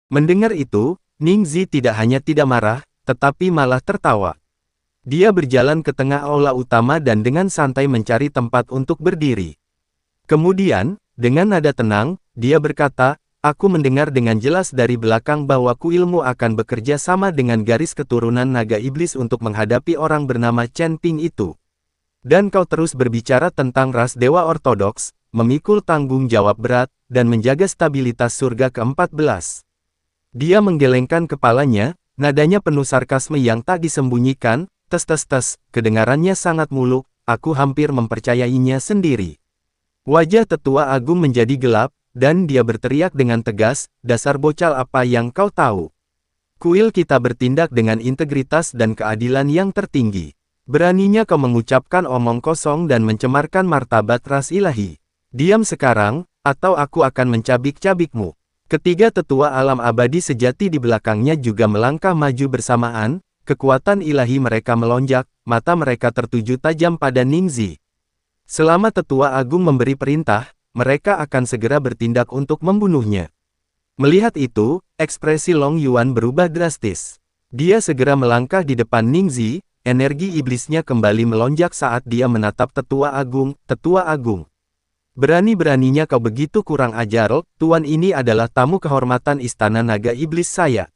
Mendengar itu, Ningzi tidak hanya tidak marah, tetapi malah tertawa. Dia berjalan ke tengah aula utama dan dengan santai mencari tempat untuk berdiri. Kemudian, dengan nada tenang, dia berkata, "Aku mendengar dengan jelas dari belakang bahwa kuilmu akan bekerja sama dengan garis keturunan naga iblis untuk menghadapi orang bernama Chen Ping itu. Dan kau terus berbicara tentang ras dewa ortodoks, memikul tanggung jawab berat, dan menjaga stabilitas surga ke-14. Dia menggelengkan kepalanya, nadanya penuh sarkasme yang tak disembunyikan, tes, kedengarannya sangat muluk, aku hampir mempercayainya sendiri. Wajah tetua agung menjadi gelap, dan dia berteriak dengan tegas, "Dasar bocil, apa yang kau tahu? Kuil kita bertindak dengan integritas dan keadilan yang tertinggi. Beraninya kau mengucapkan omong kosong dan mencemarkan martabat ras ilahi. Diam sekarang, atau aku akan mencabik-cabikmu." Ketiga tetua alam abadi sejati di belakangnya juga melangkah maju bersamaan, kekuatan ilahi mereka melonjak, mata mereka tertuju tajam pada Ningzi. Selama tetua agung memberi perintah, mereka akan segera bertindak untuk membunuhnya. Melihat itu, ekspresi Long Yuan berubah drastis. Dia segera melangkah di depan Ningzi, energi iblisnya kembali melonjak saat dia menatap tetua agung. "Tetua agung, berani-beraninya kau begitu kurang ajar, tuan ini adalah tamu kehormatan istana naga iblis saya.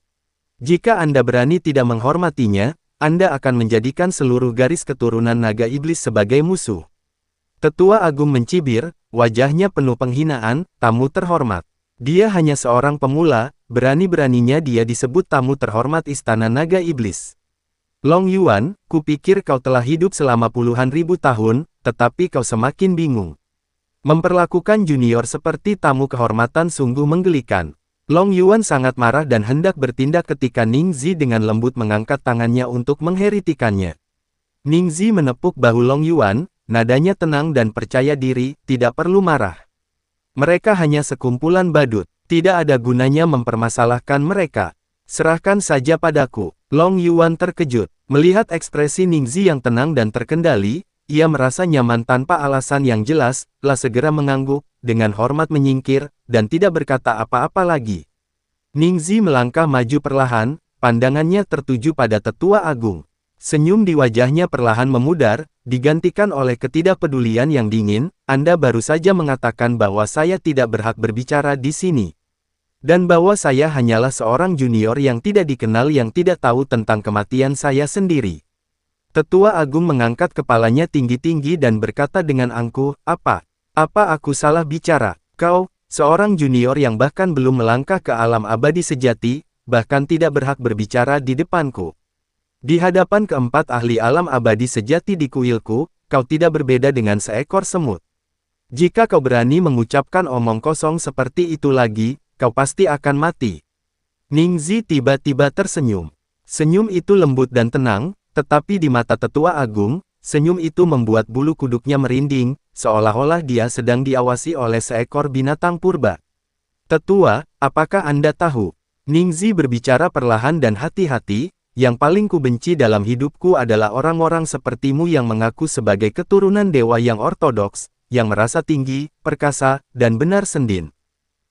Jika Anda berani tidak menghormatinya, Anda akan menjadikan seluruh garis keturunan naga iblis sebagai musuh." Tetua agung mencibir, wajahnya penuh penghinaan, "Tamu terhormat. Dia hanya seorang pemula, berani-beraninya dia disebut tamu terhormat istana naga iblis. Long Yuan, kupikir kau telah hidup selama puluhan ribu tahun, tetapi kau semakin bingung. Memperlakukan junior seperti tamu kehormatan sungguh menggelikan." Long Yuan sangat marah dan hendak bertindak ketika Ningzi dengan lembut mengangkat tangannya untuk mengheritikannya. Ningzi menepuk bahu Long Yuan, nadanya tenang dan percaya diri, "Tidak perlu marah. Mereka hanya sekumpulan badut, tidak ada gunanya mempermasalahkan mereka. Serahkan saja padaku." Long Yuan terkejut. Melihat ekspresi Ningzi yang tenang dan terkendali, ia merasa nyaman tanpa alasan yang jelas, segera mengangguk, dengan hormat menyingkir, dan tidak berkata apa-apa lagi. Ningzi melangkah maju perlahan, pandangannya tertuju pada tetua agung. Senyum di wajahnya perlahan memudar, digantikan oleh ketidakpedulian yang dingin. "Anda baru saja mengatakan bahwa saya tidak berhak berbicara di sini. Dan bahwa saya hanyalah seorang junior yang tidak dikenal yang tidak tahu tentang kematian saya sendiri." Tetua agung mengangkat kepalanya tinggi-tinggi dan berkata dengan angkuh, Apa aku salah bicara? Kau, seorang junior yang bahkan belum melangkah ke alam abadi sejati, bahkan tidak berhak berbicara di depanku. Di hadapan keempat ahli alam abadi sejati di kuilku, kau tidak berbeda dengan seekor semut. Jika kau berani mengucapkan omong kosong seperti itu lagi, kau pasti akan mati. Ningzi tiba-tiba tersenyum. Senyum itu lembut dan tenang, tetapi di mata tetua agung, senyum itu membuat bulu kuduknya merinding, seolah-olah dia sedang diawasi oleh seekor binatang purba. "Tetua, apakah Anda tahu?" Ningzi berbicara perlahan dan hati-hati, "Yang paling kubenci dalam hidupku adalah orang-orang sepertimu yang mengaku sebagai keturunan dewa yang ortodoks, yang merasa tinggi, perkasa, dan benar sendin."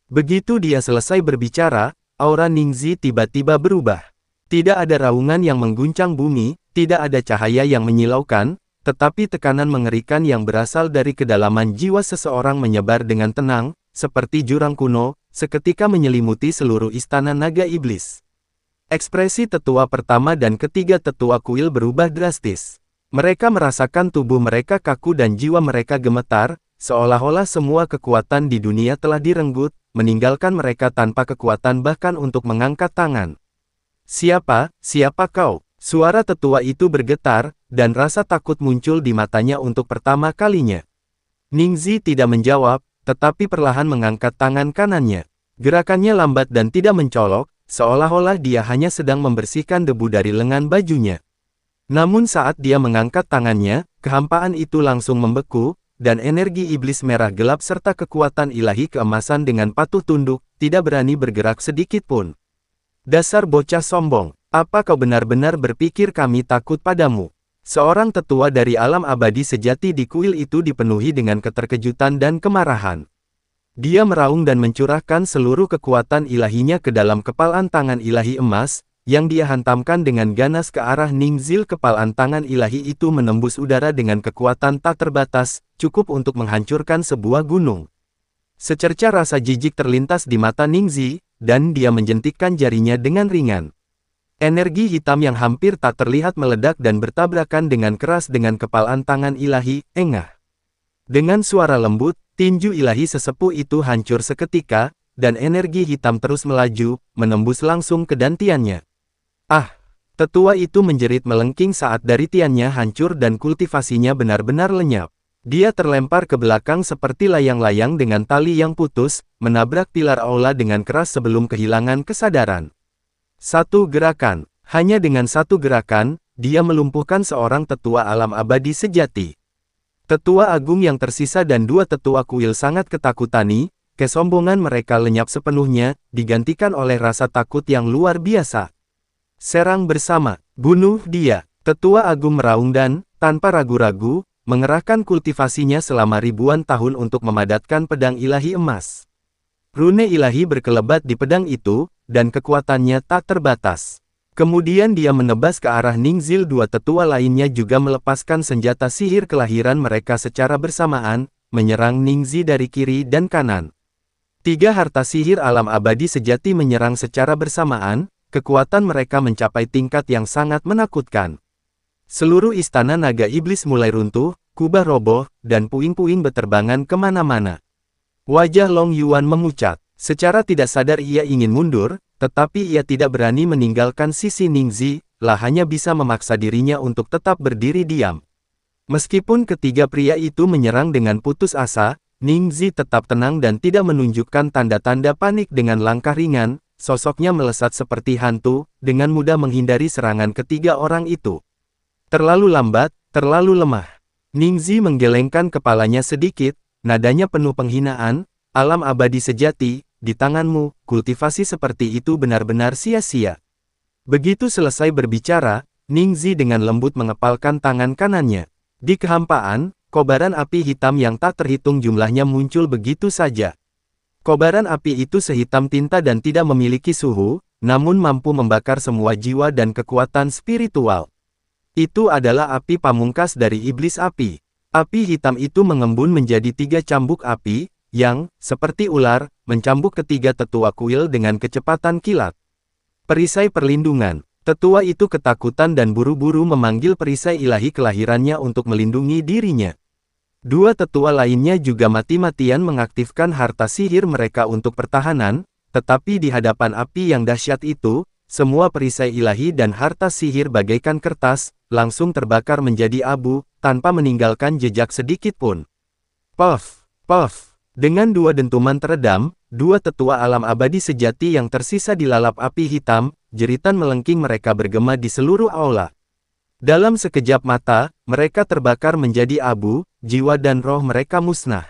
Begitu dia selesai berbicara, aura Ningzi tiba-tiba berubah. Tidak ada raungan yang mengguncang bumi, tidak ada cahaya yang menyilaukan, tetapi tekanan mengerikan yang berasal dari kedalaman jiwa seseorang menyebar dengan tenang, seperti jurang kuno, seketika menyelimuti seluruh istana naga iblis. Ekspresi tetua pertama dan ketiga tetua kuil berubah drastis. Mereka merasakan tubuh mereka kaku dan jiwa mereka gemetar, seolah-olah semua kekuatan di dunia telah direnggut, meninggalkan mereka tanpa kekuatan bahkan untuk mengangkat tangan. Siapa kau?" Suara tetua itu bergetar, dan rasa takut muncul di matanya untuk pertama kalinya. Ningzi tidak menjawab, tetapi perlahan mengangkat tangan kanannya. Gerakannya lambat dan tidak mencolok, seolah-olah dia hanya sedang membersihkan debu dari lengan bajunya. Namun saat dia mengangkat tangannya, kehampaan itu langsung membeku, dan energi iblis merah gelap serta kekuatan ilahi keemasan dengan patuh tunduk, tidak berani bergerak sedikit pun. "Dasar bocah sombong, apa kau benar-benar berpikir kami takut padamu?" Seorang tetua dari alam abadi sejati di kuil itu dipenuhi dengan keterkejutan dan kemarahan. Dia meraung dan mencurahkan seluruh kekuatan ilahinya ke dalam kepalan tangan ilahi emas, yang dia hantamkan dengan ganas ke arah Ningzil. Kepalan tangan ilahi itu menembus udara dengan kekuatan tak terbatas, cukup untuk menghancurkan sebuah gunung. Secerca rasa jijik terlintas di mata Ningzi, dan dia menjentikkan jarinya dengan ringan. Energi hitam yang hampir tak terlihat meledak dan bertabrakan dengan keras dengan kepalan tangan ilahi, engah. Dengan suara lembut, tinju ilahi sesepuh itu hancur seketika, dan energi hitam terus melaju, menembus langsung ke dantiannya. Ah! Tetua itu menjerit melengking saat daritiannya hancur dan kultivasinya benar-benar lenyap. Dia terlempar ke belakang seperti layang-layang dengan tali yang putus, menabrak pilar aula dengan keras sebelum kehilangan kesadaran. Satu gerakan. Hanya dengan satu gerakan, dia melumpuhkan seorang tetua alam abadi sejati. Tetua agung yang tersisa dan dua tetua kuil sangat ketakutani, kesombongan mereka lenyap sepenuhnya, digantikan oleh rasa takut yang luar biasa. Serang bersama, bunuh dia. Tetua agung meraung dan, tanpa ragu-ragu, mengerahkan kultivasinya selama ribuan tahun untuk memadatkan pedang ilahi emas. Rune ilahi berkelebat di pedang itu, dan kekuatannya tak terbatas. Kemudian dia menebas ke arah Ningzil. Dua tetua lainnya juga melepaskan senjata sihir kelahiran mereka secara bersamaan, menyerang Ningzi dari kiri dan kanan. Tiga harta sihir alam abadi sejati menyerang secara bersamaan, kekuatan mereka mencapai tingkat yang sangat menakutkan. Seluruh istana naga iblis mulai runtuh, kubah roboh, dan puing-puing beterbangan kemana-mana. Wajah Long Yuan memucat. Secara tidak sadar ia ingin mundur, tetapi ia tidak berani meninggalkan sisi Ningzi, hanya bisa memaksa dirinya untuk tetap berdiri diam. Meskipun ketiga pria itu menyerang dengan putus asa, Ningzi tetap tenang dan tidak menunjukkan tanda-tanda panik. Dengan langkah ringan, sosoknya melesat seperti hantu, dengan mudah menghindari serangan ketiga orang itu. Terlalu lambat, terlalu lemah. Ningzi menggelengkan kepalanya sedikit, nadanya penuh penghinaan. Alam abadi sejati, di tanganmu, kultivasi seperti itu benar-benar sia-sia. Begitu selesai berbicara, Ningzi dengan lembut mengepalkan tangan kanannya. Di kehampaan, kobaran api hitam yang tak terhitung jumlahnya muncul begitu saja. Kobaran api itu sehitam tinta dan tidak memiliki suhu, namun mampu membakar semua jiwa dan kekuatan spiritual. Itu adalah api pamungkas dari iblis api. Api hitam itu mengembun menjadi tiga cambuk api, yang, seperti ular, mencambuk ketiga tetua kuil dengan kecepatan kilat. Perisai perlindungan. Tetua itu ketakutan dan buru-buru memanggil perisai ilahi kelahirannya untuk melindungi dirinya. Dua tetua lainnya juga mati-matian mengaktifkan harta sihir mereka untuk pertahanan, tetapi di hadapan api yang dahsyat itu, semua perisai ilahi dan harta sihir bagaikan kertas, langsung terbakar menjadi abu, tanpa meninggalkan jejak sedikit pun. Puff! Puff! Dengan dua dentuman teredam, dua tetua alam abadi sejati yang tersisa dilalap api hitam, jeritan melengking mereka bergema di seluruh aula. Dalam sekejap mata, mereka terbakar menjadi abu, jiwa dan roh mereka musnah.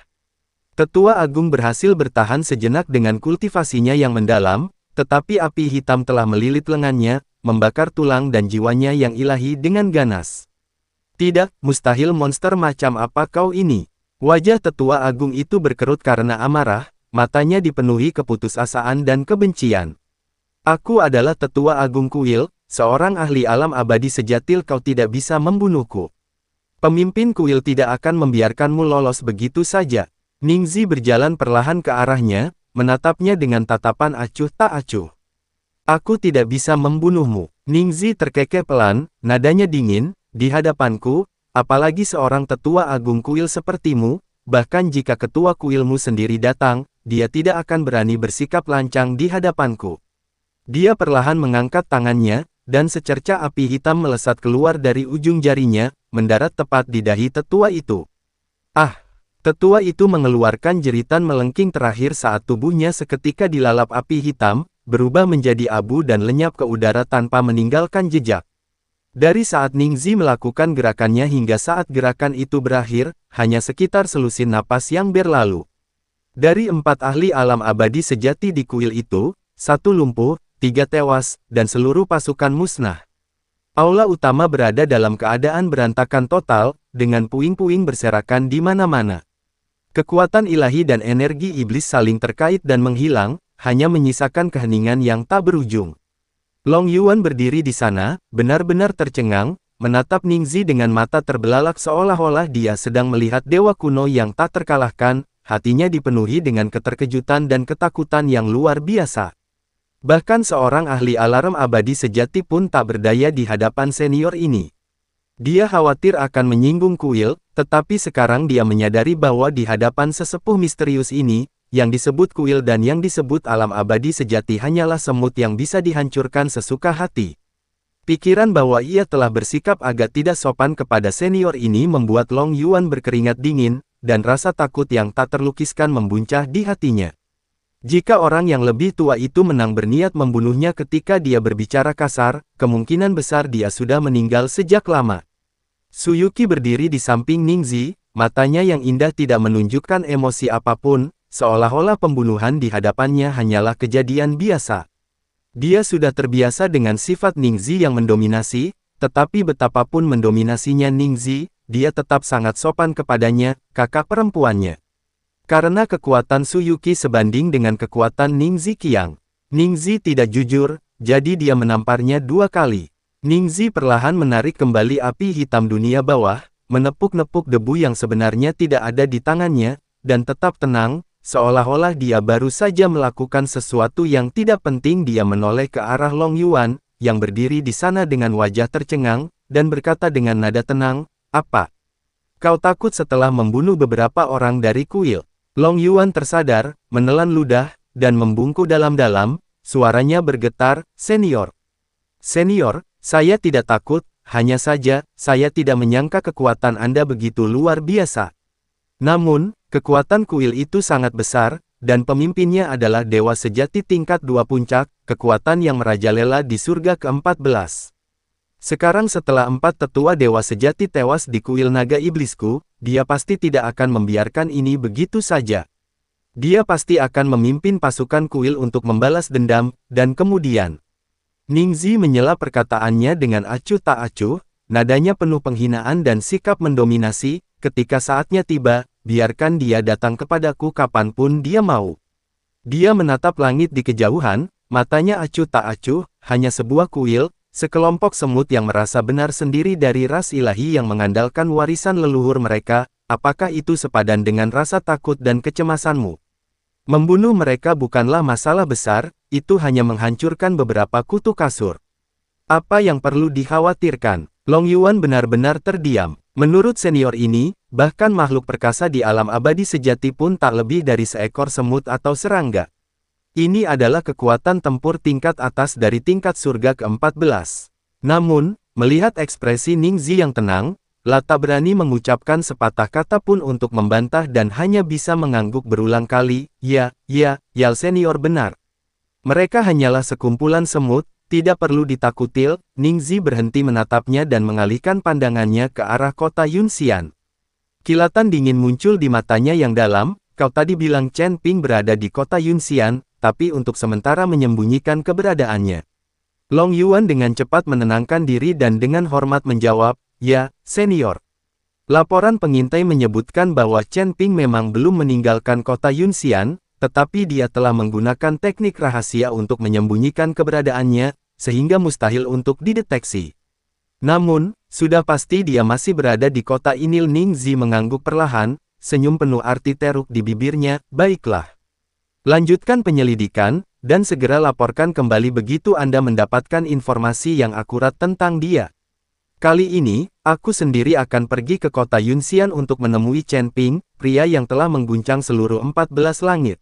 Tetua agung berhasil bertahan sejenak dengan kultivasinya yang mendalam, tetapi api hitam telah melilit lengannya, membakar tulang dan jiwanya yang ilahi dengan ganas. Tidak, mustahil, monster macam apa kau ini? Wajah tetua agung itu berkerut karena amarah, matanya dipenuhi keputusasaan dan kebencian. Aku adalah tetua agung kuil, seorang ahli alam abadi sejati. Kau tidak bisa membunuhku. Pemimpin kuil tidak akan membiarkanmu lolos begitu saja. Ningzi berjalan perlahan ke arahnya, menatapnya dengan tatapan acuh tak acuh. Aku tidak bisa membunuhmu. Ningzi terkekeh pelan, nadanya dingin, di hadapanku. Apalagi seorang tetua agung kuil sepertimu, bahkan jika ketua kuilmu sendiri datang, dia tidak akan berani bersikap lancang di hadapanku. Dia perlahan mengangkat tangannya, dan secerca api hitam melesat keluar dari ujung jarinya, mendarat tepat di dahi tetua itu. Ah! Tetua itu mengeluarkan jeritan melengking terakhir saat tubuhnya seketika dilalap api hitam, berubah menjadi abu dan lenyap ke udara tanpa meninggalkan jejak. Dari saat Ningzi melakukan gerakannya hingga saat gerakan itu berakhir, hanya sekitar selusin napas yang berlalu. Dari 4 ahli alam abadi sejati di kuil itu, 1 lumpuh, 3 tewas, dan seluruh pasukan musnah. Aula utama berada dalam keadaan berantakan total, dengan puing-puing berserakan di mana-mana. Kekuatan ilahi dan energi iblis saling terkait dan menghilang, hanya menyisakan keheningan yang tak berujung. Long Yuan berdiri di sana, benar-benar tercengang, menatap Ningzi dengan mata terbelalak seolah-olah dia sedang melihat dewa kuno yang tak terkalahkan, hatinya dipenuhi dengan keterkejutan dan ketakutan yang luar biasa. Bahkan seorang ahli alarm abadi sejati pun tak berdaya di hadapan senior ini. Dia khawatir akan menyinggung kuil, tetapi sekarang dia menyadari bahwa di hadapan sesepuh misterius ini, yang disebut kuil dan yang disebut alam abadi sejati hanyalah semut yang bisa dihancurkan sesuka hati. Pikiran bahwa ia telah bersikap agak tidak sopan kepada senior ini membuat Long Yuan berkeringat dingin, dan rasa takut yang tak terlukiskan membuncah di hatinya. Jika orang yang lebih tua itu menang berniat membunuhnya ketika dia berbicara kasar, kemungkinan besar dia sudah meninggal sejak lama. Suyuki berdiri di samping Ningzi, matanya yang indah tidak menunjukkan emosi apapun, seolah-olah pembunuhan di hadapannya hanyalah kejadian biasa. Dia sudah terbiasa dengan sifat Ningzi yang mendominasi, tetapi betapapun mendominasinya Ningzi, dia tetap sangat sopan kepadanya, kakak perempuannya. Karena kekuatan Suyuki sebanding dengan kekuatan Ningzi Qiang. Ningzi tidak jujur, jadi dia menamparnya 2 kali. Ningzi perlahan menarik kembali api hitam dunia bawah, menepuk-nepuk debu yang sebenarnya tidak ada di tangannya, dan tetap tenang, seolah-olah dia baru saja melakukan sesuatu yang tidak penting. Dia menoleh ke arah Long Yuan, yang berdiri di sana dengan wajah tercengang, dan berkata dengan nada tenang, "Apa? Kau takut setelah membunuh beberapa orang dari kuil?" Long Yuan tersadar, menelan ludah, dan membungkuk dalam-dalam, suaranya bergetar, "Senior. Senior, saya tidak takut, hanya saja, saya tidak menyangka kekuatan Anda begitu luar biasa. Namun, kekuatan kuil itu sangat besar, dan pemimpinnya adalah dewa sejati tingkat 2 puncak, kekuatan yang merajalela di surga ke-14. Sekarang setelah 4 tetua dewa sejati tewas di kuil naga iblisku, dia pasti tidak akan membiarkan ini begitu saja. Dia pasti akan memimpin pasukan kuil untuk membalas dendam, dan kemudian..." Ningzi menyela perkataannya dengan acuh tak acuh, nadanya penuh penghinaan dan sikap mendominasi. "Ketika saatnya tiba, biarkan dia datang kepadaku kapanpun dia mau." Dia menatap langit di kejauhan, matanya acuh tak acuh, hanya sebuah kuil, sekelompok semut yang merasa benar sendiri dari ras ilahi yang mengandalkan warisan leluhur mereka. Apakah itu sepadan dengan rasa takut dan kecemasanmu? Membunuh mereka bukanlah masalah besar, itu hanya menghancurkan beberapa kutu kasur. Apa yang perlu dikhawatirkan? Long Yuan benar-benar terdiam. Menurut senior ini, bahkan makhluk perkasa di alam abadi sejati pun tak lebih dari seekor semut atau serangga. Ini adalah kekuatan tempur tingkat atas dari tingkat surga ke-14. Namun, melihat ekspresi Ningzi yang tenang, Lata berani mengucapkan sepatah kata pun untuk membantah dan hanya bisa mengangguk berulang kali, "Ya, Yal senior benar. Mereka hanyalah sekumpulan semut, tidak perlu ditakutil." Ningzi berhenti menatapnya dan mengalihkan pandangannya ke arah kota Yunxian. Kilatan dingin muncul di matanya yang dalam. "Kau tadi bilang Chen Ping berada di kota Yunxian, tapi untuk sementara menyembunyikan keberadaannya." Long Yuan dengan cepat menenangkan diri dan dengan hormat menjawab, "Ya, senior." Laporan pengintai menyebutkan bahwa Chen Ping memang belum meninggalkan kota Yunxian, tetapi dia telah menggunakan teknik rahasia untuk menyembunyikan keberadaannya, sehingga mustahil untuk dideteksi. Namun, sudah pasti dia masih berada di kota ini. Ningzi mengangguk perlahan, senyum penuh arti teruk di bibirnya. "Baiklah. Lanjutkan penyelidikan, dan segera laporkan kembali begitu Anda mendapatkan informasi yang akurat tentang dia. Kali ini, aku sendiri akan pergi ke kota Yunxian untuk menemui Chen Ping, pria yang telah mengguncang seluruh 14 langit."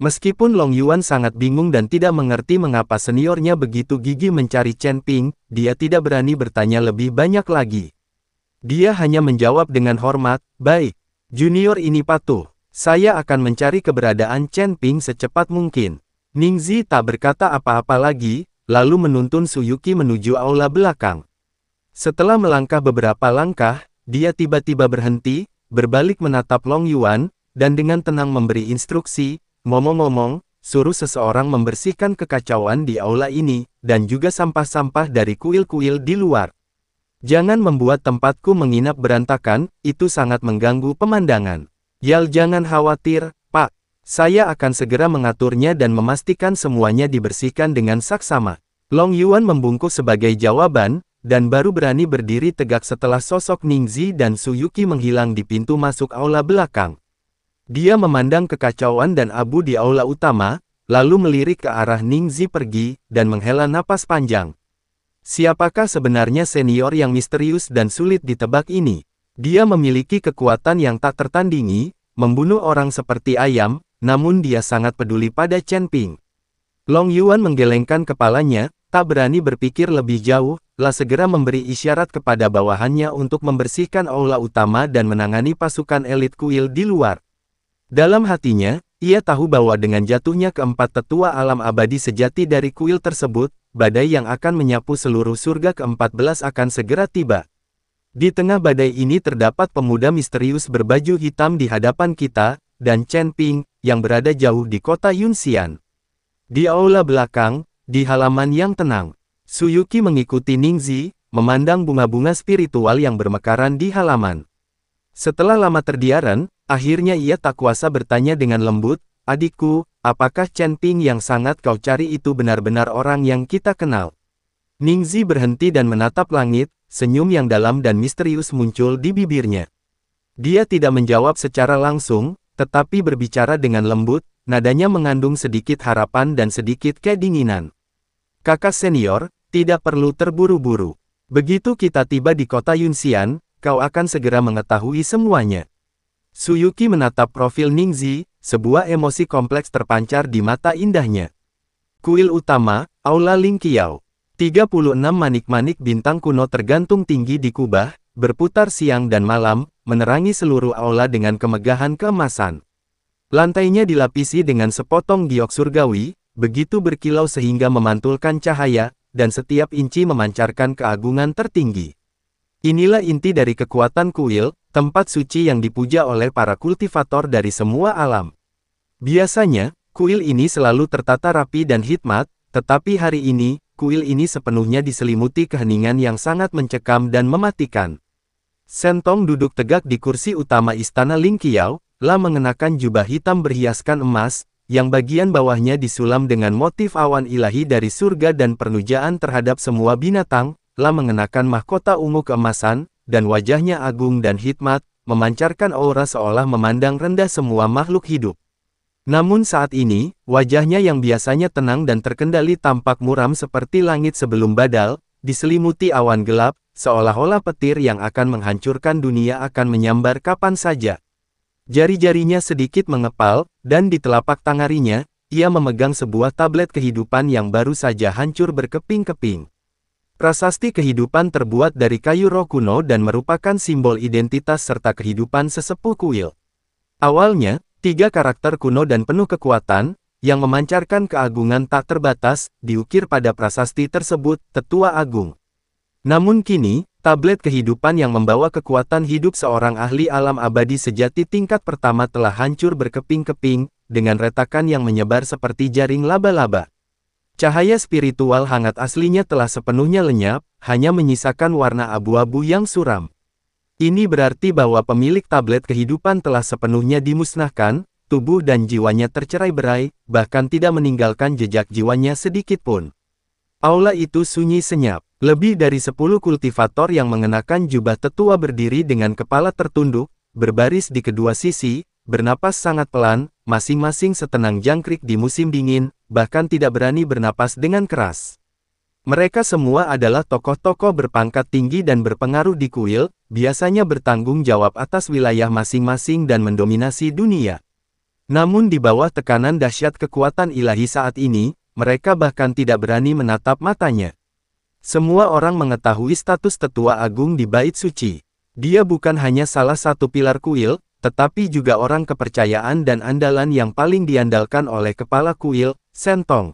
Meskipun Long Yuan sangat bingung dan tidak mengerti mengapa seniornya begitu gigih mencari Chen Ping, dia tidak berani bertanya lebih banyak lagi. Dia hanya menjawab dengan hormat, "Baik, junior ini patuh. Saya akan mencari keberadaan Chen Ping secepat mungkin." Ningzi tak berkata apa-apa lagi, lalu menuntun Suyuki menuju aula belakang. Setelah melangkah beberapa langkah, dia tiba-tiba berhenti, berbalik menatap Long Yuan, dan dengan tenang memberi instruksi, "Ngomong-ngomong, suruh seseorang membersihkan kekacauan di aula ini, dan juga sampah-sampah dari kuil-kuil di luar. Jangan membuat tempatku menginap berantakan, itu sangat mengganggu pemandangan." Yal, jangan khawatir, Pak. Saya akan segera mengaturnya dan memastikan semuanya dibersihkan dengan saksama. Long Yuan membungkuk sebagai jawaban, dan baru berani berdiri tegak setelah sosok Ningzi dan Su Yuqi menghilang di pintu masuk aula belakang. Dia memandang kekacauan dan abu di aula utama, lalu melirik ke arah Ningzi pergi, dan menghela napas panjang. Siapakah sebenarnya senior yang misterius dan sulit ditebak ini? Dia memiliki kekuatan yang tak tertandingi, membunuh orang seperti ayam, namun dia sangat peduli pada Chen Ping. Long Yuan menggelengkan kepalanya, tak berani berpikir lebih jauh, lah segera memberi isyarat kepada bawahannya untuk membersihkan aula utama dan menangani pasukan elit kuil di luar. Dalam hatinya, ia tahu bahwa dengan jatuhnya keempat tetua alam abadi sejati dari kuil tersebut, badai yang akan menyapu seluruh surga ke-14 akan segera tiba. Di tengah badai ini terdapat pemuda misterius berbaju hitam di hadapan kita, dan Chen Ping, yang berada jauh di kota Yunxian. Di aula belakang, di halaman yang tenang, Su Yuqi mengikuti Ningzi, memandang bunga-bunga spiritual yang bermekaran di halaman. Setelah lama terdiam, akhirnya ia tak kuasa bertanya dengan lembut, "Adikku, apakah Chen Ping yang sangat kau cari itu benar-benar orang yang kita kenal?" Ningzi berhenti dan menatap langit, senyum yang dalam dan misterius muncul di bibirnya. Dia tidak menjawab secara langsung, tetapi berbicara dengan lembut, nadanya mengandung sedikit harapan dan sedikit kedinginan. "Kakak senior, tidak perlu terburu-buru. Begitu kita tiba di kota Yunxian, kau akan segera mengetahui semuanya." Su Yuqi menatap profil Ningzi, sebuah emosi kompleks terpancar di mata indahnya. Kuil utama, Aula Ling Qiao. 36 manik-manik bintang kuno tergantung tinggi di kubah, berputar siang dan malam, menerangi seluruh aula dengan kemegahan keemasan. Lantainya dilapisi dengan sepotong giok surgawi, begitu berkilau sehingga memantulkan cahaya, dan setiap inci memancarkan keagungan tertinggi. Inilah inti dari kekuatan kuil, tempat suci yang dipuja oleh para kultivator dari semua alam. Biasanya, kuil ini selalu tertata rapi dan hikmat, tetapi hari ini, kuil ini sepenuhnya diselimuti keheningan yang sangat mencekam dan mematikan. Sentong duduk tegak di kursi utama istana Ling Qiao, lah mengenakan jubah hitam berhiaskan emas, yang bagian bawahnya disulam dengan motif awan ilahi dari surga dan pernujaan terhadap semua binatang, lah mengenakan mahkota ungu keemasan, dan wajahnya agung dan hikmat, memancarkan aura seolah memandang rendah semua makhluk hidup. Namun saat ini, wajahnya yang biasanya tenang dan terkendali tampak muram seperti langit sebelum badal, diselimuti awan gelap, seolah-olah petir yang akan menghancurkan dunia akan menyambar kapan saja. Jari-jarinya sedikit mengepal, dan di telapak tangannya, ia memegang sebuah tablet kehidupan yang baru saja hancur berkeping-keping. Prasasti kehidupan terbuat dari kayu roh kuno dan merupakan simbol identitas serta kehidupan sesepuh kuil. Awalnya, 3 karakter kuno dan penuh kekuatan, yang memancarkan keagungan tak terbatas, diukir pada prasasti tersebut, Tetua Agung. Namun kini, tablet kehidupan yang membawa kekuatan hidup seorang ahli alam abadi sejati tingkat pertama telah hancur berkeping-keping, dengan retakan yang menyebar seperti jaring laba-laba. Cahaya spiritual hangat aslinya telah sepenuhnya lenyap, hanya menyisakan warna abu-abu yang suram. Ini berarti bahwa pemilik tablet kehidupan telah sepenuhnya dimusnahkan, tubuh dan jiwanya tercerai-berai, bahkan tidak meninggalkan jejak jiwanya sedikit pun. Aula itu sunyi senyap. Lebih dari 10 kultivator yang mengenakan jubah tetua berdiri dengan kepala tertunduk, berbaris di kedua sisi, bernapas sangat pelan, masing-masing setenang jangkrik di musim dingin, bahkan tidak berani bernapas dengan keras. Mereka semua adalah tokoh-tokoh berpangkat tinggi dan berpengaruh di kuil, biasanya bertanggung jawab atas wilayah masing-masing dan mendominasi dunia. Namun di bawah tekanan dahsyat kekuatan ilahi saat ini, mereka bahkan tidak berani menatap matanya. Semua orang mengetahui status Tetua Agung di Bait Suci. Dia bukan hanya salah satu pilar kuil, tetapi juga orang kepercayaan dan andalan yang paling diandalkan oleh kepala kuil, Sentong.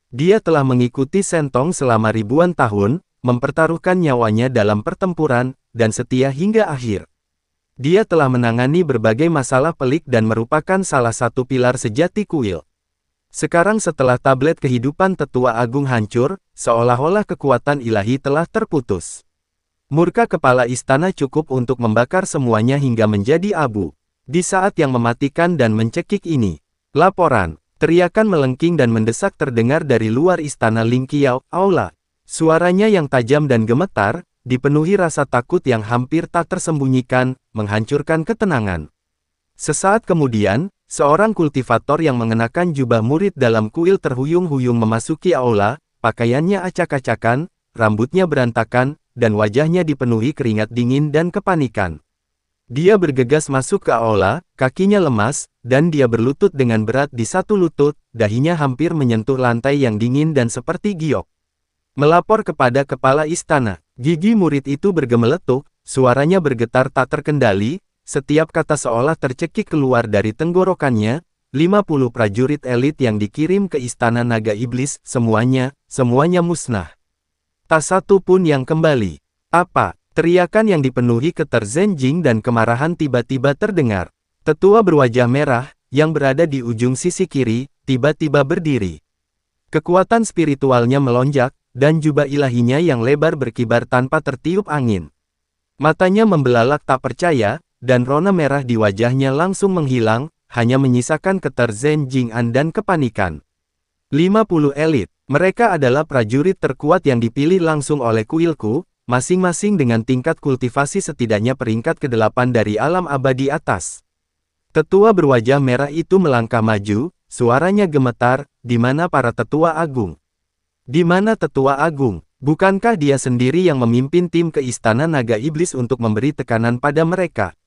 Dia telah mengikuti Sentong selama ribuan tahun, mempertaruhkan nyawanya dalam pertempuran, dan setia hingga akhir. Dia telah menangani berbagai masalah pelik dan merupakan salah satu pilar sejati kuil. Sekarang setelah tablet kehidupan Tetua Agung hancur, seolah-olah kekuatan ilahi telah terputus. Murka kepala istana cukup untuk membakar semuanya hingga menjadi abu. Di saat yang mematikan dan mencekik ini, laporan, teriakan melengking dan mendesak terdengar dari luar istana Lingqiao, aula. Suaranya yang tajam dan gemetar, dipenuhi rasa takut yang hampir tak tersembunyikan, menghancurkan ketenangan. Sesaat kemudian, seorang kultivator yang mengenakan jubah murid dalam kuil terhuyung-huyung memasuki aula, pakaiannya acak-acakan, rambutnya berantakan, dan wajahnya dipenuhi keringat dingin dan kepanikan. Dia bergegas masuk ke aula, kakinya lemas, dan dia berlutut dengan berat di satu lutut, dahinya hampir menyentuh lantai yang dingin dan seperti giok. Melapor kepada kepala istana, gigi murid itu bergemeletuk, suaranya bergetar tak terkendali, setiap kata seolah tercekik keluar dari tenggorokannya. 50 prajurit elit yang dikirim ke istana naga iblis, semuanya musnah. Tak satu pun yang kembali. Apa? Teriakan yang dipenuhi keterzenjing dan kemarahan tiba-tiba terdengar. Tetua berwajah merah, yang berada di ujung sisi kiri, tiba-tiba berdiri. Kekuatan spiritualnya melonjak, dan jubah ilahinya yang lebar berkibar tanpa tertiup angin. Matanya membelalak tak percaya, dan rona merah di wajahnya langsung menghilang, hanya menyisakan keterzenjingan dan kepanikan. 50 elit, mereka adalah prajurit terkuat yang dipilih langsung oleh kuilku, masing-masing dengan tingkat kultivasi setidaknya peringkat ke-8 dari alam abadi atas. Tetua berwajah merah itu melangkah maju, suaranya gemetar, di mana para tetua agung? Di mana tetua agung? Bukankah dia sendiri yang memimpin tim ke istana naga iblis untuk memberi tekanan pada mereka?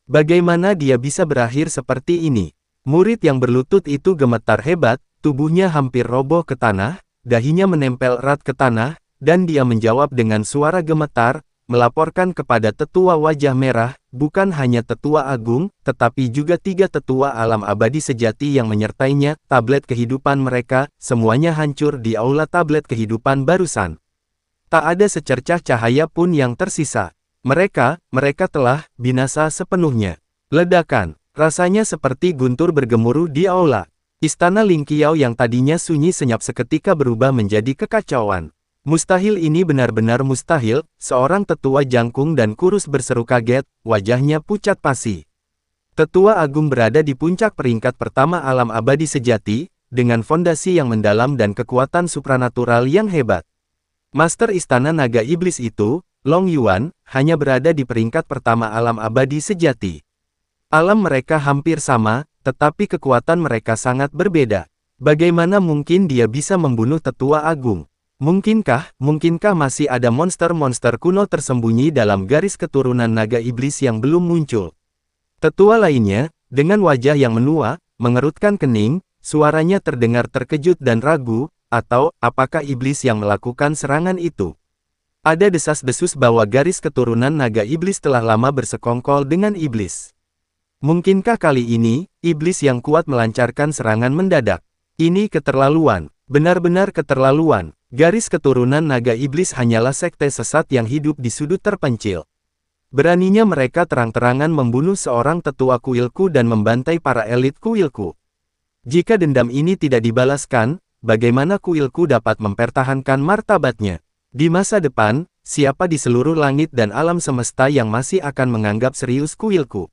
Bagaimana dia bisa berakhir seperti ini? Murid yang berlutut itu gemetar hebat, tubuhnya hampir roboh ke tanah, dahinya menempel erat ke tanah, dan dia menjawab dengan suara gemetar, melaporkan kepada tetua wajah merah, bukan hanya tetua agung, tetapi juga 3 tetua alam abadi sejati yang menyertainya. Tablet kehidupan mereka, semuanya hancur di aula tablet kehidupan barusan. Tak ada secercah cahaya pun yang tersisa. Mereka telah binasa sepenuhnya. Ledakan, rasanya seperti guntur bergemuruh di aula. Istana Lingqiao yang tadinya sunyi senyap seketika berubah menjadi kekacauan. Mustahil, ini benar-benar mustahil, seorang tetua jangkung dan kurus berseru kaget, wajahnya pucat pasi. Tetua agung berada di puncak peringkat pertama alam abadi sejati, dengan fondasi yang mendalam dan kekuatan supranatural yang hebat. Master istana naga iblis itu, Long Yuan, hanya berada di peringkat pertama alam abadi sejati. Alam mereka hampir sama, tetapi kekuatan mereka sangat berbeda. Bagaimana mungkin dia bisa membunuh tetua agung? Mungkinkah masih ada monster-monster kuno tersembunyi dalam garis keturunan naga iblis yang belum muncul? Tetua lainnya, dengan wajah yang menua, mengerutkan kening, suaranya terdengar terkejut dan ragu, atau, apakah iblis yang melakukan serangan itu? Ada desas-desus bahwa garis keturunan naga iblis telah lama bersekongkol dengan iblis. Mungkinkah kali ini, iblis yang kuat melancarkan serangan mendadak? Ini keterlaluan, benar-benar keterlaluan. Garis keturunan naga iblis hanyalah sekte sesat yang hidup di sudut terpencil. Beraninya mereka terang-terangan membunuh seorang tetua kuilku dan membantai para elit kuilku. Jika dendam ini tidak dibalaskan, bagaimana kuilku dapat mempertahankan martabatnya? Di masa depan, siapa di seluruh langit dan alam semesta yang masih akan menganggap serius kuilku?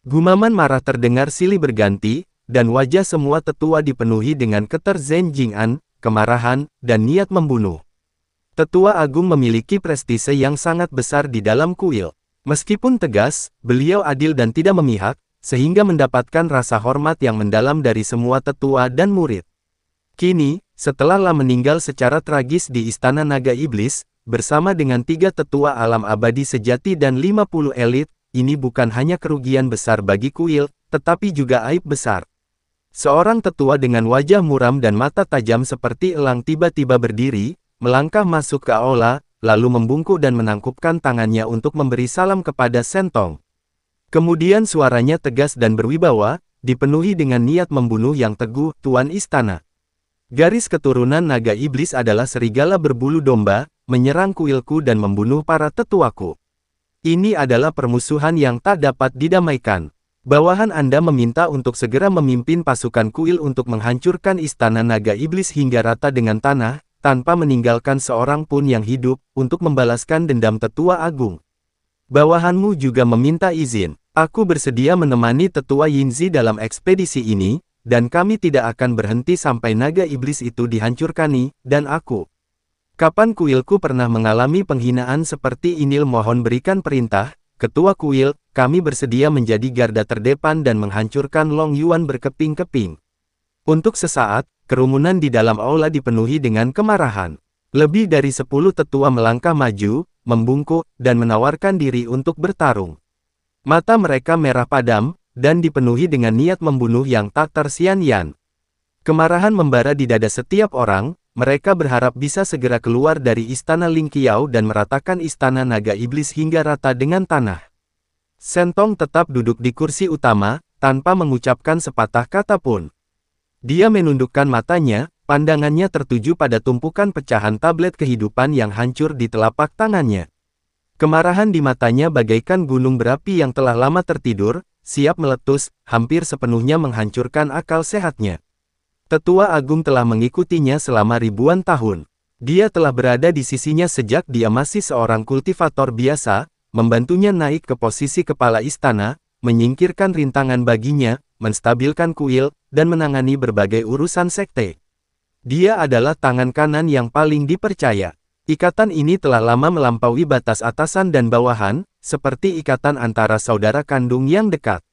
Gumaman marah terdengar silih berganti, dan wajah semua tetua dipenuhi dengan keterzenjingan, kemarahan, dan niat membunuh. Tetua agung memiliki prestise yang sangat besar di dalam kuil. Meskipun tegas, beliau adil dan tidak memihak, sehingga mendapatkan rasa hormat yang mendalam dari semua tetua dan murid. Kini, setelah La meninggal secara tragis di Istana Naga Iblis, bersama dengan 3 tetua alam abadi sejati dan 50 elit, ini bukan hanya kerugian besar bagi kuil, tetapi juga aib besar. Seorang tetua dengan wajah muram dan mata tajam seperti elang tiba-tiba berdiri, melangkah masuk ke aula, lalu membungkuk dan menangkupkan tangannya untuk memberi salam kepada Sentong. Kemudian suaranya tegas dan berwibawa, dipenuhi dengan niat membunuh yang teguh, Tuan Istana. Garis keturunan naga iblis adalah serigala berbulu domba, menyerang kuilku dan membunuh para tetuaku. Ini adalah permusuhan yang tak dapat didamaikan. Bawahan Anda meminta untuk segera memimpin pasukan kuil untuk menghancurkan istana naga iblis hingga rata dengan tanah, tanpa meninggalkan seorang pun yang hidup, untuk membalaskan dendam tetua agung. Bawahanmu juga meminta izin. Aku bersedia menemani Tetua Yinzi dalam ekspedisi ini, dan kami tidak akan berhenti sampai naga iblis itu dihancurkan, dan aku. Kapan kuilku pernah mengalami penghinaan seperti ini? Mohon berikan perintah, Ketua Kuil, kami bersedia menjadi garda terdepan dan menghancurkan Long Yuan berkeping-keping. Untuk sesaat, kerumunan di dalam aula dipenuhi dengan kemarahan. Lebih dari 10 tetua melangkah maju, membungkuk, dan menawarkan diri untuk bertarung. Mata mereka merah padam, dan dipenuhi dengan niat membunuh yang tak tersian-sian. Kemarahan membara di dada setiap orang, mereka berharap bisa segera keluar dari istana Ling Qiao dan meratakan istana naga iblis hingga rata dengan tanah. Shen Tong tetap duduk di kursi utama, tanpa mengucapkan sepatah kata pun. Dia menundukkan matanya, pandangannya tertuju pada tumpukan pecahan tablet kehidupan yang hancur di telapak tangannya. Kemarahan di matanya bagaikan gunung berapi yang telah lama tertidur, siap meletus, hampir sepenuhnya menghancurkan akal sehatnya. Tetua Agung telah mengikutinya selama ribuan tahun. Dia telah berada di sisinya sejak dia masih seorang kultivator biasa, membantunya naik ke posisi kepala istana, menyingkirkan rintangan baginya, menstabilkan kuil, dan menangani berbagai urusan sekte. Dia adalah tangan kanan yang paling dipercaya. Ikatan ini telah lama melampaui batas atasan dan bawahan, seperti ikatan antara saudara kandung yang dekat.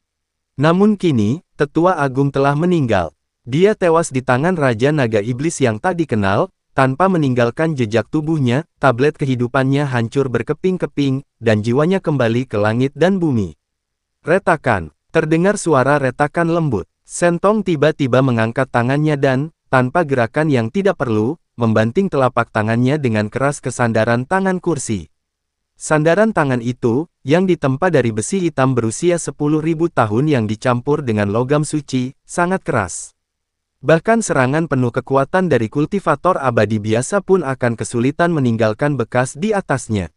Namun kini, Tetua Agung telah meninggal. Dia tewas di tangan Raja Naga Iblis yang tak dikenal, tanpa meninggalkan jejak tubuhnya, tablet kehidupannya hancur berkeping-keping, dan jiwanya kembali ke langit dan bumi. Retakan. Terdengar suara retakan lembut. Shen Tong tiba-tiba mengangkat tangannya dan, tanpa gerakan yang tidak perlu, membanting telapak tangannya dengan keras ke sandaran tangan kursi. Sandaran tangan itu, yang ditempa dari besi hitam berusia 10.000 tahun yang dicampur dengan logam suci, sangat keras. Bahkan serangan penuh kekuatan dari kultivator abadi biasa pun akan kesulitan meninggalkan bekas di atasnya.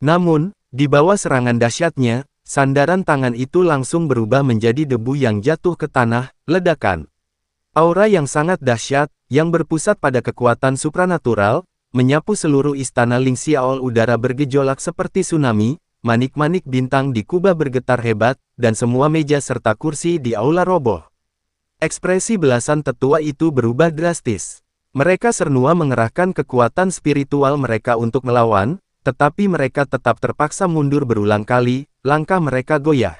Namun, di bawah serangan dahsyatnya, sandaran tangan itu langsung berubah menjadi debu yang jatuh ke tanah, ledakan. Aura yang sangat dahsyat, yang berpusat pada kekuatan supranatural, menyapu seluruh istana Ling Xiao. Udara bergejolak seperti tsunami, manik-manik bintang di kubah bergetar hebat, dan semua meja serta kursi di aula roboh. Ekspresi belasan tetua itu berubah drastis. Mereka semua mengerahkan kekuatan spiritual mereka untuk melawan, tetapi mereka tetap terpaksa mundur berulang kali, langkah mereka goyah.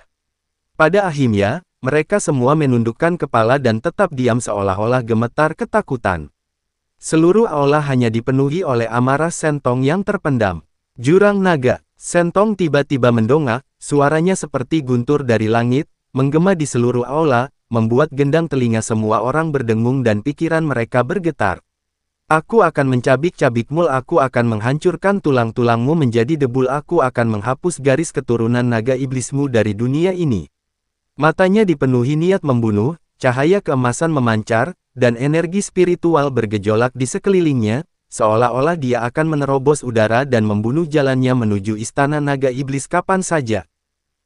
Pada akhirnya, mereka semua menundukkan kepala dan tetap diam seolah-olah gemetar ketakutan. Seluruh aula hanya dipenuhi oleh amarah Shen Tong yang terpendam. Jurang naga. Shen Tong tiba-tiba mendongak, suaranya seperti guntur dari langit, menggema di seluruh aula, membuat gendang telinga semua orang berdengung dan pikiran mereka bergetar. Aku akan mencabik-cabikmu, aku akan menghancurkan tulang-tulangmu menjadi debu, aku akan menghapus garis keturunan naga iblismu dari dunia ini. Matanya dipenuhi niat membunuh, cahaya keemasan memancar, dan energi spiritual bergejolak di sekelilingnya, seolah-olah dia akan menerobos udara dan membunuh jalannya menuju istana naga iblis kapan saja.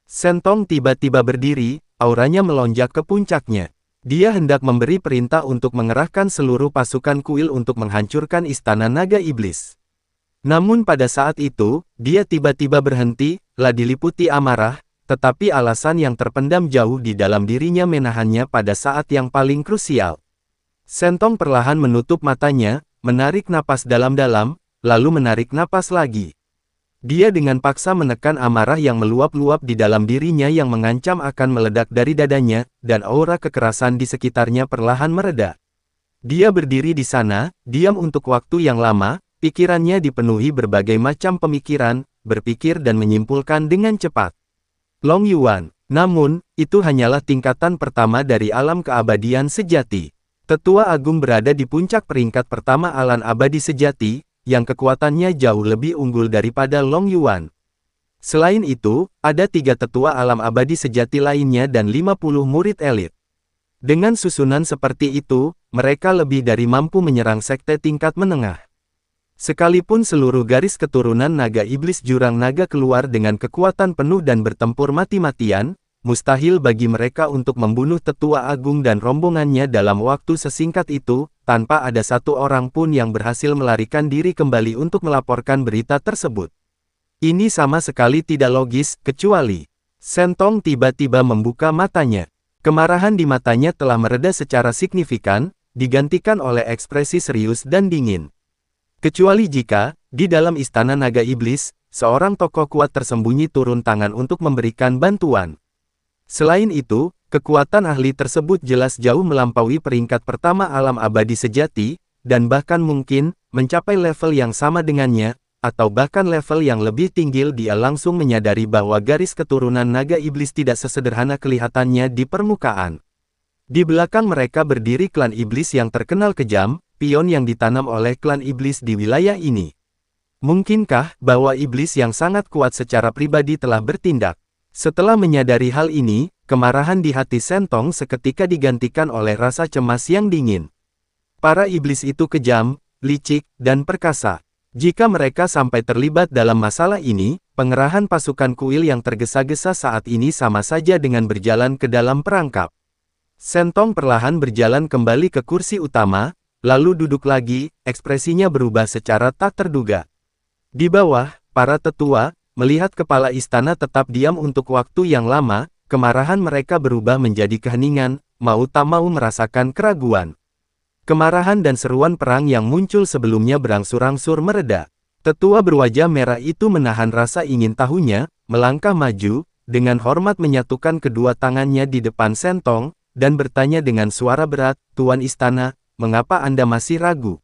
Shen Tong tiba-tiba berdiri, auranya melonjak ke puncaknya. Dia hendak memberi perintah untuk mengerahkan seluruh pasukan kuil untuk menghancurkan istana naga iblis. Namun pada saat itu, dia tiba-tiba berhenti, diliputi amarah, tetapi alasan yang terpendam jauh di dalam dirinya menahannya pada saat yang paling krusial. Shen Tong perlahan menutup matanya, menarik napas dalam-dalam, lalu menarik napas lagi. Dia dengan paksa menekan amarah yang meluap-luap di dalam dirinya yang mengancam akan meledak dari dadanya, dan aura kekerasan di sekitarnya perlahan mereda. Dia berdiri di sana, diam untuk waktu yang lama, pikirannya dipenuhi berbagai macam pemikiran, berpikir dan menyimpulkan dengan cepat. Long Yuan. Namun, itu hanyalah tingkatan pertama dari alam keabadian sejati. Tetua Agung berada di puncak peringkat pertama alam abadi sejati, yang kekuatannya jauh lebih unggul daripada Long Yuan. Selain itu, ada 3 tetua alam abadi sejati lainnya dan 50 murid elit. Dengan susunan seperti itu, mereka lebih dari mampu menyerang sekte tingkat menengah. Sekalipun seluruh garis keturunan naga iblis jurang naga keluar dengan kekuatan penuh dan bertempur mati-matian, mustahil bagi mereka untuk membunuh Tetua Agung dan rombongannya dalam waktu sesingkat itu, tanpa ada satu orang pun yang berhasil melarikan diri kembali untuk melaporkan berita tersebut. Ini sama sekali tidak logis, kecuali Sentong tiba-tiba membuka matanya. Kemarahan di matanya telah mereda secara signifikan, digantikan oleh ekspresi serius dan dingin. Kecuali jika, di dalam Istana Naga Iblis, seorang tokoh kuat tersembunyi turun tangan untuk memberikan bantuan. Selain itu, kekuatan ahli tersebut jelas jauh melampaui peringkat pertama alam abadi sejati, dan bahkan mungkin, mencapai level yang sama dengannya, atau bahkan level yang lebih tinggi. Dia langsung menyadari bahwa garis keturunan Naga Iblis tidak sesederhana kelihatannya di permukaan. Di belakang mereka berdiri klan iblis yang terkenal kejam, pion yang ditanam oleh klan iblis di wilayah ini. Mungkinkah bahwa iblis yang sangat kuat secara pribadi telah bertindak? Setelah menyadari hal ini, kemarahan di hati Sentong seketika digantikan oleh rasa cemas yang dingin. Para iblis itu kejam, licik, dan perkasa. Jika mereka sampai terlibat dalam masalah ini, pengerahan pasukan kuil yang tergesa-gesa saat ini sama saja dengan berjalan ke dalam perangkap. Sentong perlahan berjalan kembali ke kursi utama, lalu duduk lagi, ekspresinya berubah secara tak terduga. Di bawah, para tetua, melihat kepala istana tetap diam untuk waktu yang lama, kemarahan mereka berubah menjadi keheningan, mau tak mau merasakan keraguan. Kemarahan dan seruan perang yang muncul sebelumnya berangsur-angsur mereda. Tetua berwajah merah itu menahan rasa ingin tahunya, melangkah maju, dengan hormat menyatukan kedua tangannya di depan Sentong, dan bertanya dengan suara berat, "Tuan Istana, mengapa Anda masih ragu?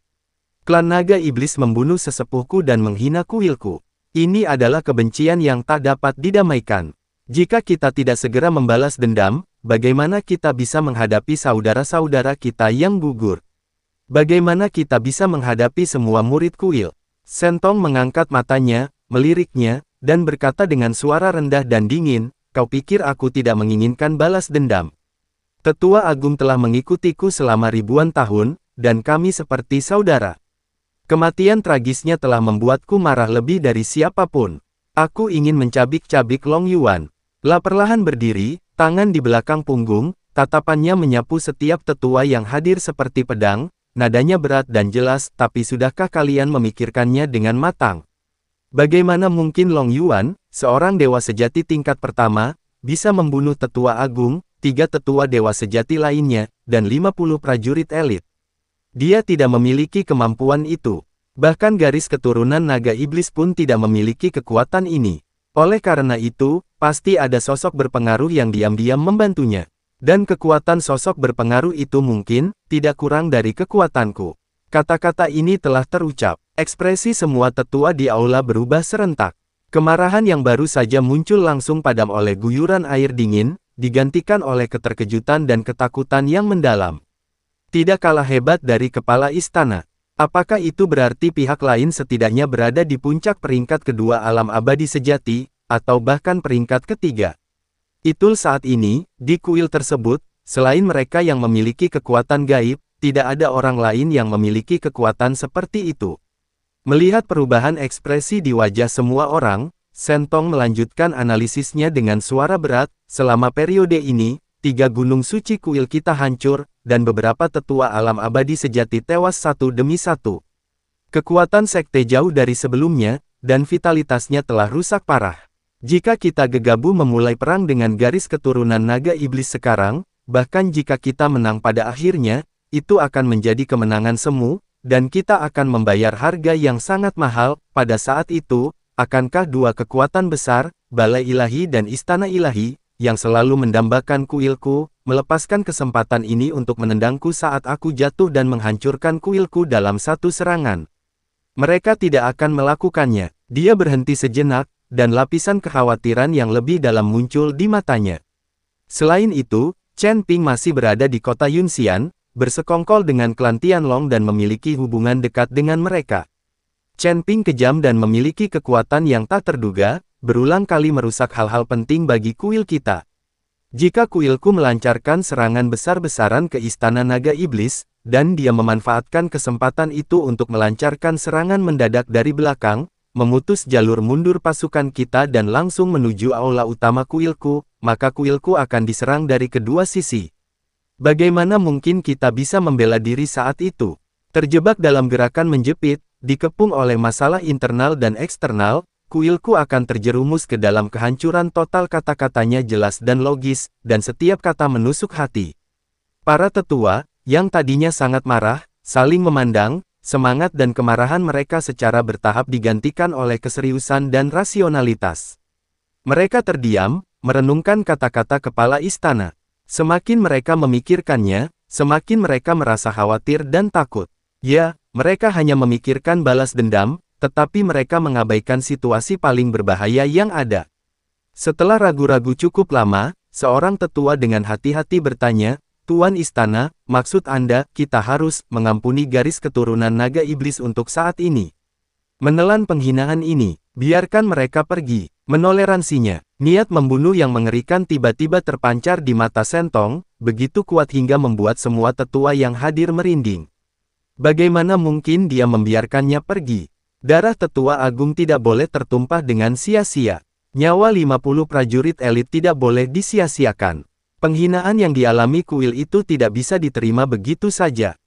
Klan Naga Iblis membunuh sesepuhku dan menghina kuilku. Ini adalah kebencian yang tak dapat didamaikan. Jika kita tidak segera membalas dendam, bagaimana kita bisa menghadapi saudara-saudara kita yang gugur? Bagaimana kita bisa menghadapi semua murid kuil?" Sentong mengangkat matanya, meliriknya, dan berkata dengan suara rendah dan dingin, "Kau pikir aku tidak menginginkan balas dendam? Tetua Agung telah mengikutiku selama ribuan tahun, dan kami seperti saudara. Kematian tragisnya telah membuatku marah lebih dari siapapun. Aku ingin mencabik-cabik Long Yuan." La perlahan berdiri, tangan di belakang punggung, tatapannya menyapu setiap tetua yang hadir seperti pedang, nadanya berat dan jelas, "Tapi sudahkah kalian memikirkannya dengan matang? Bagaimana mungkin Long Yuan, seorang dewa sejati tingkat pertama, bisa membunuh tetua agung, 3 tetua dewa sejati lainnya, dan 50 prajurit elit? Dia tidak memiliki kemampuan itu. Bahkan garis keturunan Naga Iblis pun tidak memiliki kekuatan ini. Oleh karena itu, pasti ada sosok berpengaruh yang diam-diam membantunya. Dan kekuatan sosok berpengaruh itu mungkin tidak kurang dari kekuatanku." Kata-kata ini telah terucap. Ekspresi semua tetua di aula berubah serentak. Kemarahan yang baru saja muncul langsung padam oleh guyuran air dingin, digantikan oleh keterkejutan dan ketakutan yang mendalam. Tidak kalah hebat dari kepala istana. Apakah itu berarti pihak lain setidaknya berada di puncak peringkat kedua alam abadi sejati, atau bahkan peringkat ketiga? Itul saat ini, di kuil tersebut, selain mereka yang memiliki kekuatan gaib, tidak ada orang lain yang memiliki kekuatan seperti itu. Melihat perubahan ekspresi di wajah semua orang, Sentong melanjutkan analisisnya dengan suara berat, "Selama periode ini, 3 gunung suci kuil kita hancur, dan beberapa tetua alam abadi sejati tewas satu demi satu. Kekuatan sekte jauh dari sebelumnya, dan vitalitasnya telah rusak parah. Jika kita gegabah memulai perang dengan garis keturunan Naga Iblis sekarang, bahkan jika kita menang pada akhirnya, itu akan menjadi kemenangan semu, dan kita akan membayar harga yang sangat mahal. Pada saat itu, akankah 2 kekuatan besar, Balai Ilahi dan Istana Ilahi, yang selalu mendambakan kuilku, melepaskan kesempatan ini untuk menendangku saat aku jatuh dan menghancurkan kuilku dalam satu serangan? Mereka tidak akan melakukannya." Dia berhenti sejenak, dan lapisan kekhawatiran yang lebih dalam muncul di matanya. Selain itu, Chen Ping masih berada di kota Yunxian, bersekongkol dengan klan Tianlong dan memiliki hubungan dekat dengan mereka. Chen Ping kejam dan memiliki kekuatan yang tak terduga, berulang kali merusak hal-hal penting bagi kuil kita. Jika kuilku melancarkan serangan besar-besaran ke Istana Naga Iblis, dan dia memanfaatkan kesempatan itu untuk melancarkan serangan mendadak dari belakang, memutus jalur mundur pasukan kita dan langsung menuju aula utama kuilku, maka kuilku akan diserang dari kedua sisi. Bagaimana mungkin kita bisa membela diri saat itu? Terjebak dalam gerakan menjepit, dikepung oleh masalah internal dan eksternal, kuilku akan terjerumus ke dalam kehancuran total. Kata-katanya jelas dan logis, dan setiap kata menusuk hati. Para tetua, yang tadinya sangat marah, saling memandang, semangat dan kemarahan mereka secara bertahap digantikan oleh keseriusan dan rasionalitas. Mereka terdiam, merenungkan kata-kata kepala istana. Semakin mereka memikirkannya, semakin mereka merasa khawatir dan takut. Ya, mereka hanya memikirkan balas dendam, tetapi mereka mengabaikan situasi paling berbahaya yang ada. Setelah ragu-ragu cukup lama, seorang tetua dengan hati-hati bertanya, "Tuan Istana, maksud Anda, kita harus mengampuni garis keturunan naga iblis untuk saat ini? Menelan penghinaan ini, biarkan mereka pergi." Menoleransinya, niat membunuh yang mengerikan tiba-tiba terpancar di mata Sentong, begitu kuat hingga membuat semua tetua yang hadir merinding. Bagaimana mungkin dia membiarkannya pergi? Darah tetua agung tidak boleh tertumpah dengan sia-sia. Nyawa 50 prajurit elit tidak boleh disia-siakan. Penghinaan yang dialami kuil itu tidak bisa diterima begitu saja.